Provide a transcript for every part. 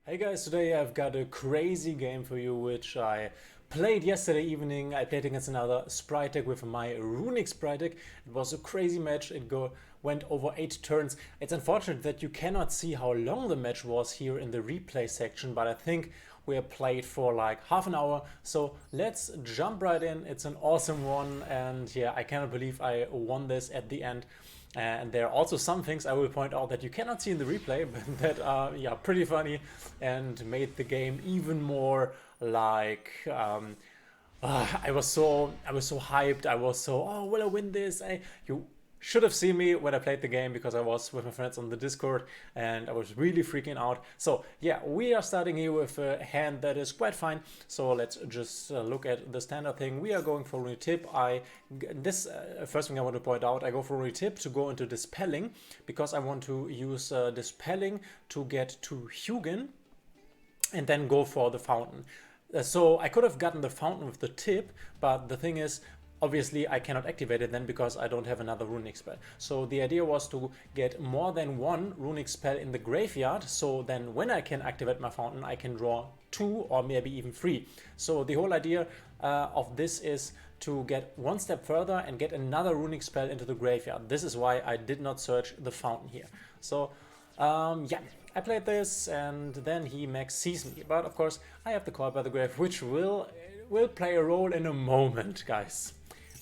Hey guys, today I've got a crazy game for you which I played yesterday evening. I played against another Sprite deck with my Runick Spright deck. It was a crazy match. Went over 8 turns. It's unfortunate that you cannot see how long the match was here in the replay section, but I think we have played for like half an hour. So let's jump right in. It's an awesome one, and yeah, I cannot believe I won this at the end. And there are also some things I will point out that you cannot see in the replay, but that are pretty funny and made the game even more like I was so hyped. I was so, oh, will I win this? You should have seen me when I played the game because I was with my friends on the Discord and I was really freaking out. So yeah, we are starting here with a hand that is quite fine. So let's just look at the standard thing. We are going for Runick Tip. First thing I want to point out, I go for Runick Tip to go into Dispelling because I want to use Dispelling to get to Hugin and then go for the Fountain. So I could have gotten the Fountain with the Tip, but the thing is, obviously I cannot activate it then because I don't have another Runick spell. So the idea was to get more than one Runick spell in the graveyard, so then when I can activate my Fountain I can draw 2 or maybe even 3. So the whole idea of this is to get one step further and get another Runick spell into the graveyard. This is why I did not search the Fountain here. So yeah, I played this and then he max sees me, but of course I have the Call by the Grave, which will play a role in a moment, guys.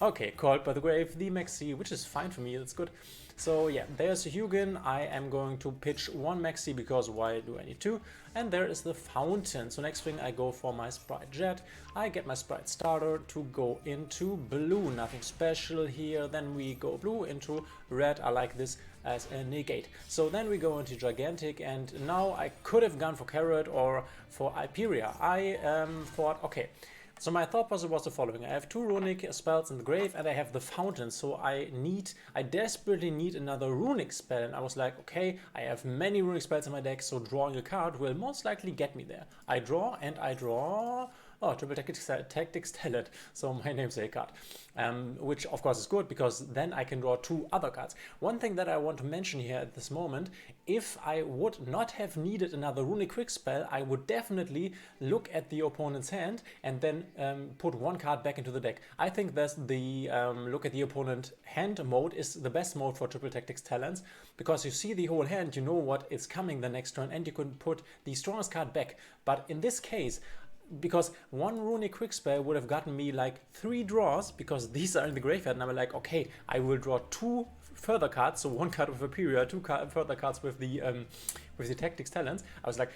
Okay, Called by the Grave, the Maxi, which is fine for me, that's good. So yeah, there's Hugin. I am going to pitch one Maxi because why do I need two? And there is the Fountain. So next thing I go for my Spright Jet. I get my Spright Starter to go into blue. Nothing special here. Then we go blue into red. I like this as a negate. So then we go into Gigantic, and now I could have gone for Carrot or for Hyperia. I thought, okay, so my thought process was the following. I have 2 Runick spells in the grave and I have the Fountain, so I desperately need another Runick spell, and I was like, okay, I have many Runick spells in my deck, so drawing a card will most likely get me there. I draw and I draw, oh, Triple Tactics Talent, so my namesake card, which of course is good because then I can draw 2 other cards. One thing that I want to mention here at this moment, if I would not have needed another Runick Quick spell, I would definitely look at the opponent's hand and then put one card back into the deck. I think that the look at the opponent hand mode is the best mode for Triple Tactics Talents because you see the whole hand, you know what is coming the next turn, and you can put the strongest card back. But in this case, because one Runick Quick spell would have gotten me like 3 draws because these are in the graveyard, and I'm like, okay, I will draw 2 further cards, so 1 card with Hyperia, 2 further cards with the Tactics Talents. I was like,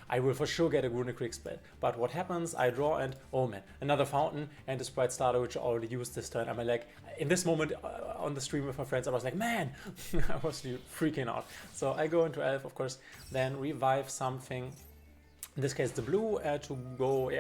I will for sure get a Runick Quick spell. But what happens? I draw and oh man, another Fountain and a Spright Starter, which I already used this turn. I'm like, in this moment on the stream with my friends, I was like, man, I was freaking out. So I go into Elf, of course, then revive something. In this case, the blue to go,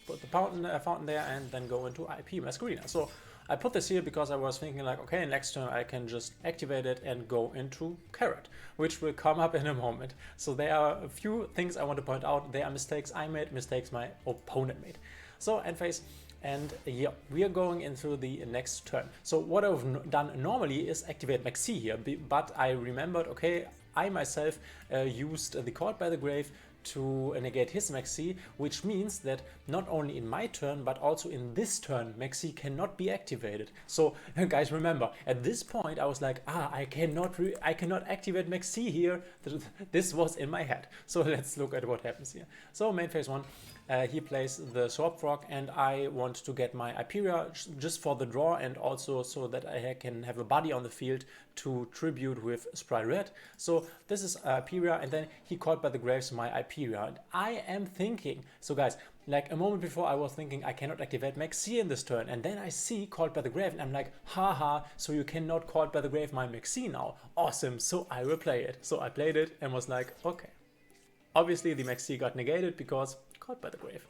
put the fountain there and then go into IP Masquerina. So I put this here because I was thinking like, okay, next turn I can just activate it and go into Carrot, which will come up in a moment. So there are a few things I want to point out. There are mistakes I made, mistakes my opponent made. So end phase. And yeah, we are going into the next turn. So what I've done normally is activate Maxi here, but I remembered, okay, I myself used the Called by the Grave to negate his Maxi, which means that not only in my turn but also in this turn Maxi cannot be activated. So guys, remember, at this point I was like, I cannot activate Maxi here. This was in my head. So let's look at what happens here. So main phase 1, he plays the Sword Frog, and I want to get my Hyperia just for the draw and also so that I can have a body on the field to tribute with Spright Red. So this is Hyperia, and then he Called by the Graves my Hyperia. And I am thinking, so guys, like a moment before I was thinking I cannot activate Maxi in this turn, and then I see Called by the Grave and I'm like, haha, so you cannot Called by the Grave my Maxi now. Awesome, so I will play it. So I played it and was like, okay. Obviously the Maxi got negated because Called by the Grave.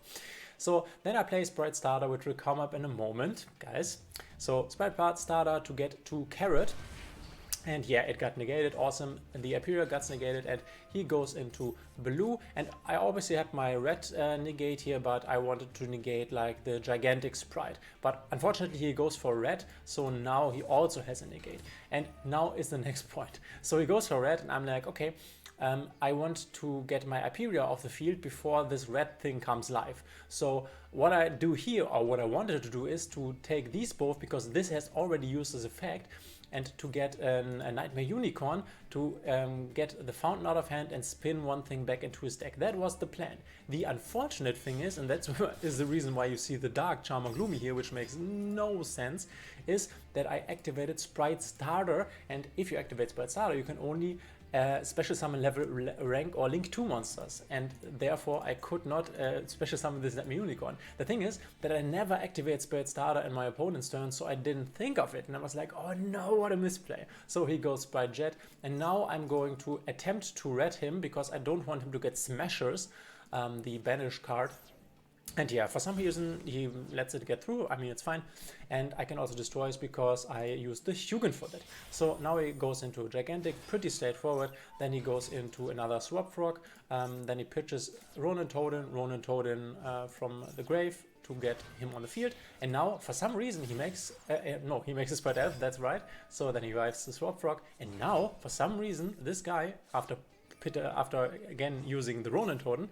So then I play Spright Starter, which will come up in a moment, guys. So Spright Starter to get to Carrot. And yeah, it got negated, awesome. And the Hyperia got negated and he goes into blue. And I obviously had my red negate here, but I wanted to negate like the Gigantic Spright. But unfortunately he goes for red, so now he also has a negate. And now is the next point. So he goes for red and I'm like, okay, I want to get my Hyperia off the field before this red thing comes live. So what I do here, or what I wanted to do, is to take these both, because this has already used this effect, and to get a Nightmare Unicorn to get the fountain out of hand and spin one thing back into his deck. That was the plan. The unfortunate thing is, and that's is the reason why you see the Dark Charmer Gloomy here, which makes no sense, is that I activated Sprite Starter, and if you activate Sprite Starter, you can only special summon level rank or link 2 monsters, and therefore I could not special summon this Nightmare Unicorn. The thing is that I never activate Spirit Starter in my opponent's turn, so I didn't think of it, and I was like, oh no, what a misplay. So he goes Sprite Jet, and now I'm going to attempt to red him because I don't want him to get Smashers, the banish card. And yeah, for some reason he lets it get through. I mean, it's fine. And I can also destroy it because I used the Hugin for that. So now he goes into Gigantic, pretty straightforward. Then he goes into another Swap Frog. Then he pitches Ronin Toadin from the grave to get him on the field. And now, for some reason, he makes... he makes a Sprite Elf, that's right. So then he revives the Swap Frog. And now, for some reason, this guy, after again using the Ronin Toadin,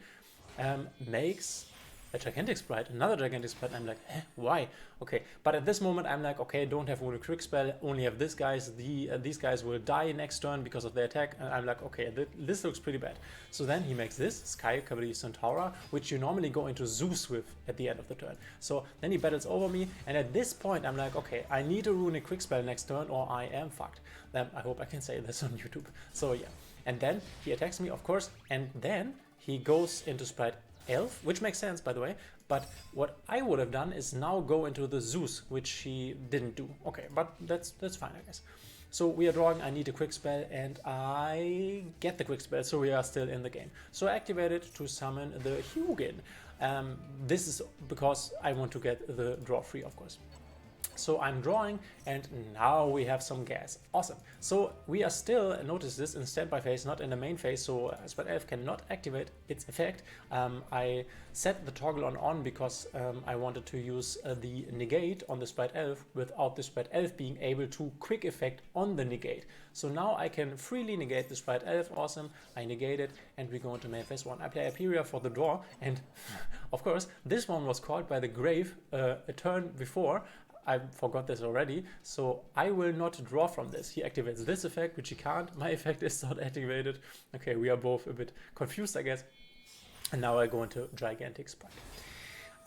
makes a Gigantic Sprite, another Gigantic Sprite, and I'm like, why? Okay, but at this moment I'm like, okay, don't have Runick Quick Spell, only have this guys, these guys will die next turn because of their attack, and I'm like, okay, this looks pretty bad. So then he makes this, Sky Cavalier Centaura, which you normally go into ZEUS with at the end of the turn. So then he battles over me, and at this point I'm like, okay, I need a Runick Quick Spell next turn or I am fucked. I hope I can say this on YouTube. So yeah, and then he attacks me, of course, and then he goes into Sprite Elf, which makes sense, by the way, but what I would have done is now go into the ZEUS, which he didn't do. Okay, but that's fine, I guess. So we are drawing, I need a quick spell, and I get the quick spell, so we are still in the game. So I activate it to summon the Hugin. This is because I want to get the draw free, of course. So I'm drawing, and now we have some gas. Awesome. So we are still, notice this, in standby phase, not in the main phase, so Sprite Elf cannot activate its effect. I set the toggle on because I wanted to use the negate on the Sprite Elf without the Sprite Elf being able to quick effect on the negate. So now I can freely negate the Sprite Elf. Awesome. I negate it, and we go into main phase 1. I play Hyperia for the draw, and of course, this one was called by the grave a turn before. I forgot this already, so I will not draw from this. He activates this effect, which he can't. My effect is not activated. Okay, we are both a bit confused, I guess. And now I go into Gigantic Sprite.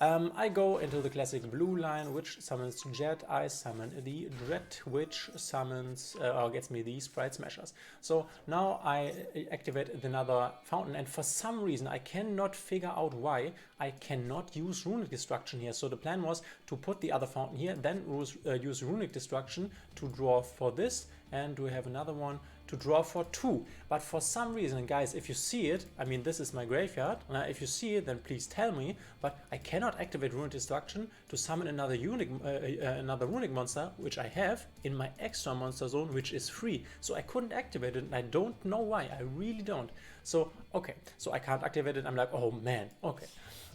I go into the classic blue line, which summons Jet. I summon the Dread, which summons or gets me the Sprite Smashers. So now I activate another fountain, and for some reason I cannot figure out why I cannot use Runick Destruction here. So the plan was to put the other fountain here, then use Runick Destruction to draw for this, and we have another one to draw for 2. But for some reason, guys, if you see it, I mean, this is my graveyard. If you see it, then please tell me. But I cannot activate Runick Destruction to summon another Runick monster, which I have in my extra monster zone, which is free. So I couldn't activate it, and I don't know why. I really don't. So, okay. So I can't activate it. I'm like, oh man, okay.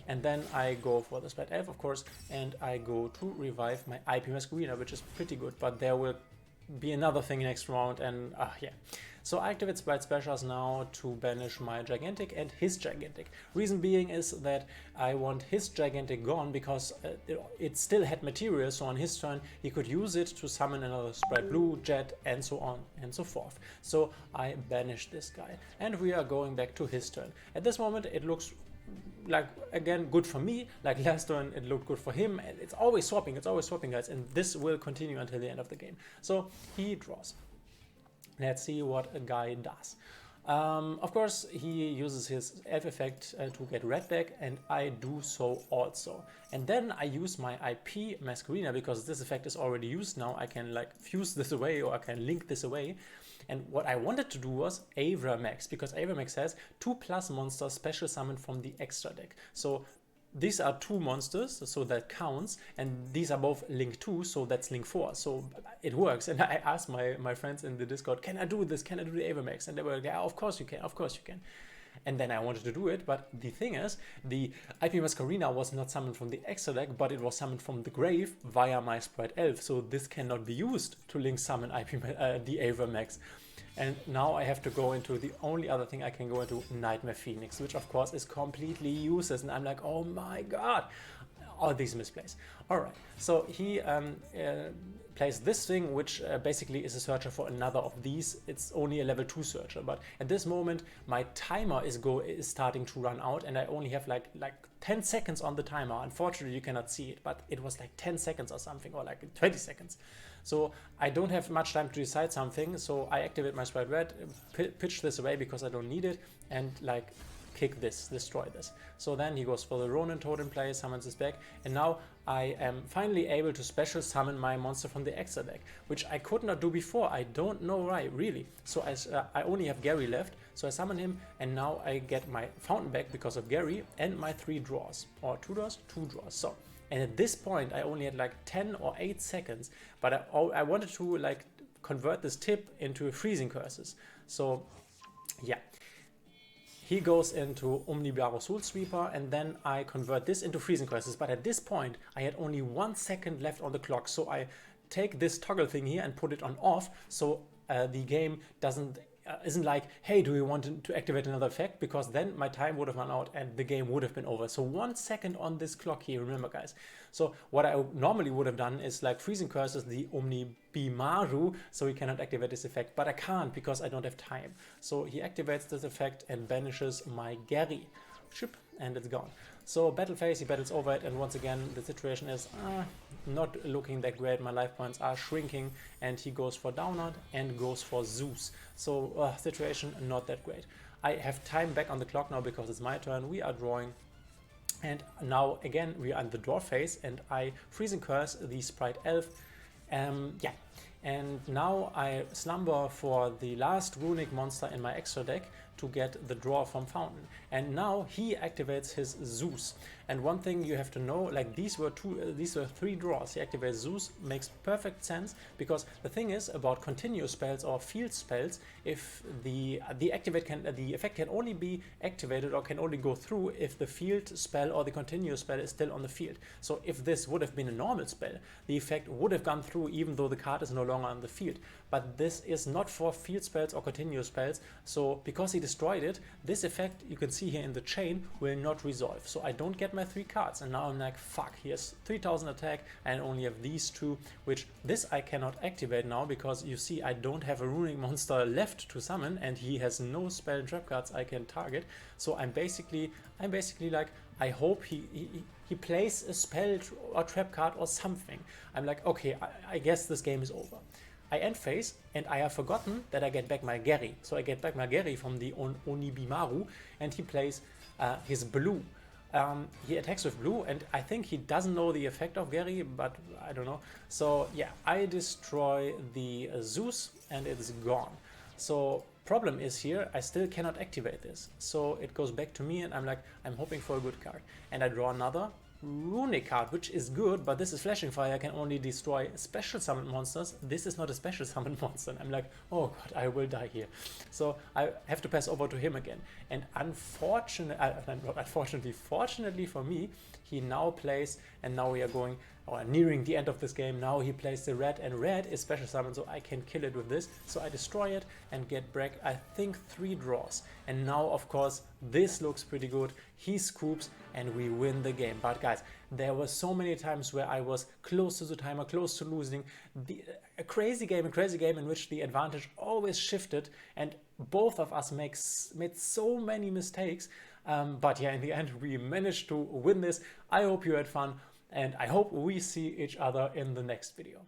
And then I go for the Sprite Elf, of course, and I go to revive my IP Masquerina, which is pretty good, but there will be another thing next round, and yeah. So I activate Sprite Smashers now to banish my Gigantic and his Gigantic. Reason being is that I want his Gigantic gone because it still had material, so on his turn he could use it to summon another Sprite Blue, Jet, and so on and so forth. So I banish this guy, and we are going back to his turn. At this moment it looks like, again, good for me. Like last turn it looked good for him. It's always swapping, guys, and this will continue until the end of the game. So he draws. Let's see what a guy does. Of course he uses his Elf effect to get red back, and I do so also. And then I use my IP Masquerina because this effect is already used now. I can like fuse this away, or I can link this away. And what I wanted to do was Avramax, because Avramax has 2+ monsters special summoned from the extra deck. So these are 2 monsters, so that counts, and these are both link 2, so that's link 4. So it works. And I asked my friends in the Discord, can I do this? Can I do the Avramax? And they were like, yeah, of course you can, of course you can. And then I wanted to do it, but the thing is, the IP Masquerina was not summoned from the extra deck, but it was summoned from the grave via my Sprite Elf, so this cannot be used to link summon the Avramax. And now I have to go into the only other thing I can go into, Nightmare Phoenix, which of course is completely useless. And I'm like, oh my god, all these misplays. All right, so he plays this thing, which basically is a searcher for another of these. It's only a level 2 searcher, but at this moment my timer is starting to run out, and I only have like 10 seconds on the timer. Unfortunately, you cannot see it, but it was like 10 seconds or something, or like 20 seconds. So I don't have much time to decide something, so I activate my Sprite Red, pitch this away because I don't need it, and like kick this, destroy this. So then he goes for the Ronin Totem play, summons this back, and now I am finally able to special summon my monster from the extra deck, which I could not do before. I don't know why, really. So I only have Gary left, so I summon him, and now I get my Fountain back because of Gary, and my 3 draws, or 2 draws? 2 draws. So, and at this point I only had like 10 or 8 seconds, but I wanted to like convert this tip into freezing curses. So yeah. He goes into Omnibaro Soul Sweeper, and then I convert this into freezing curses. But at this point, I had only 1 second left on the clock. So I take this toggle thing here and put it on off. So the game isn't like, hey, do we want to activate another effect? Because then my time would have run out and the game would have been over. So 1 second on this clock here, remember guys. So what I normally would have done is like freezing curses the Omnibimaru, so he cannot activate this effect, but I can't because I don't have time. So he activates this effect and banishes my Gary. Ship, and it's gone. So battle phase, he battles over it, and once again the situation is not looking that great. My life points are shrinking, and he goes for Downard and goes for ZEUS. So situation not that great. I have time back on the clock now because it's my turn. We are drawing, and now again we are in the draw phase, and I freezing curse the Sprite Elf. Yeah, and now I slumber for the last Runick monster in my extra deck to get the draw from Fountain. And now he activates his ZEUS. And one thing you have to know, like these were 3 draws. He activates ZEUS, makes perfect sense, because the thing is about continuous spells or field spells, if the effect can only be activated or can only go through if the field spell or the continuous spell is still on the field. So if this would have been a normal spell, the effect would have gone through even though the card is no longer on the field. But this is not for field spells or continuous spells, so because he destroyed it, this effect you can see here in the chain will not resolve. So I don't get my 3 cards, and now I'm like, fuck, he has 3000 attack and only have these 2, which this I cannot activate now because you see I don't have a Runick monster left to summon, and he has no spell and trap cards I can target. So I'm basically like, I hope he plays a spell or trap card or something. I'm like, okay, I guess this game is over. I end phase, and I have forgotten that I get back my Gary. So I get back my Gary from the Onibimaru, and he plays his blue. He attacks with blue, and I think he doesn't know the effect of Gary, but I don't know. So yeah, I destroy the ZEUS, and it's gone. So problem is here, I still cannot activate this. So it goes back to me, and I'm like, I'm hoping for a good card. And I draw another Runick card, which is good, but this is Flashing Fire. I can only destroy special summon monsters. This is not a special summon monster. And I'm like, oh god, I will die here. So I have to pass over to him again. And fortunately for me, he now plays, and now we are going, or nearing the end of this game. Now he plays the red, and red is special summon, so I can kill it with this. So I destroy it and get back, I think, 3 draws. And now, of course, this looks pretty good. He scoops, and we win the game. But guys, there were so many times where I was close to the timer, close to losing. A crazy game in which the advantage always shifted, and both of us made so many mistakes. But yeah, in the end, we managed to win this. I hope you had fun, and I hope we see each other in the next video.